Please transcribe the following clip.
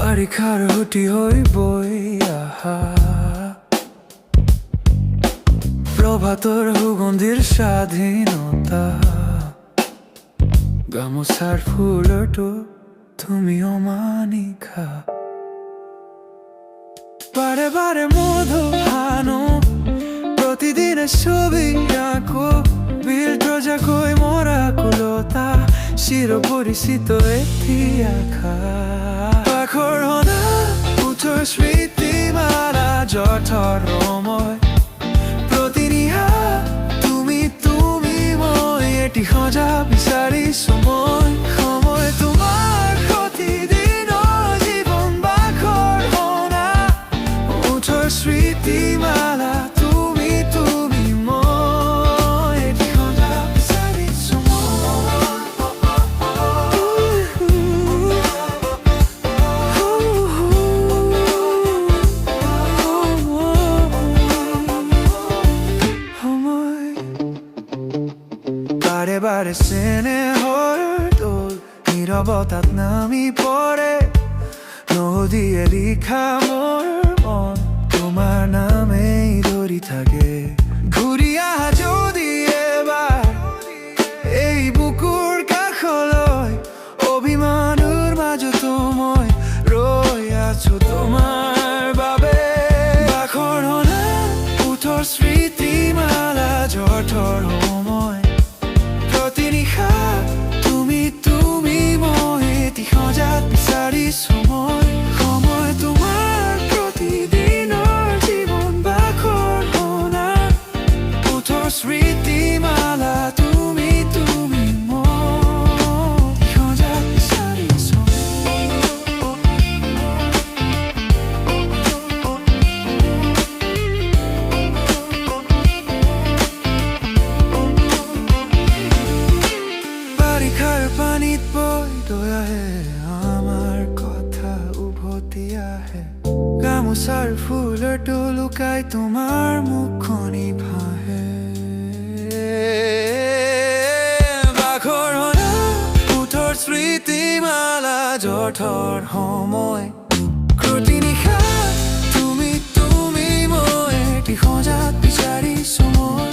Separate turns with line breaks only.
বাৰিষাৰ হুটি হৈ বৈ আহা প্ৰভাতৰ সুগন্ধিৰ স্বাধীনতা গামোচাৰ ফুলটো তুমি অমানিশা বাৰে বাৰে মধু হানো প্ৰতিদিনে ছবি আঁকো বিৰজাকৈ মৰা কুলতা চিৰপৰিচিত এটি আশা পাখৰ হনা উঠৰ স্মৃতিমালা জঠৰ সময় প্ৰতিনিশা তুমি মই এটি সজা বিচাৰিছো মই সময় তোমাৰ প্ৰতিদিনৰ জীৱন বাখৰ হনা উঠৰ স্মৃতিমালা তুমি মই এটি সজা বিচাৰিছো বাৰে বাৰে চেনেহৰ দোল নীৰৱতাত নামি পৰে নদীয়ে লিখা মোৰ মন তোমাৰ নামেই ধৰি থাকে ঘূৰি আহা যদি এবাৰ এই বুকুৰ কাষলৈ অভিমানৰ মাজতো মই ৰৈ আছো তোমাৰ বাবে বাখৰ হনা উঠৰ স্মৃতিমালা জঠৰ সময় প্ৰতিনিশা তুমি মই এটি সজাত বিচাৰিছো মই সময় তোমাৰ প্ৰতিদিনৰ জীৱন বাখৰ হনা উঠৰ স্মৃতিমালা তুমি মই সজাত বিচাৰিছো বাৰিষাৰ পানীত বৈ দয়াহে আমাৰ কথা উভতি আহে গামোচাৰ ফুলটো লুকাই তোমাৰ মুখনি ভাহে বাখৰ হনা উঠৰ স্মৃতিমালা জঠৰ সময় প্ৰতিনিশা তুমি মই এটি সজাত বিচাৰিছো মই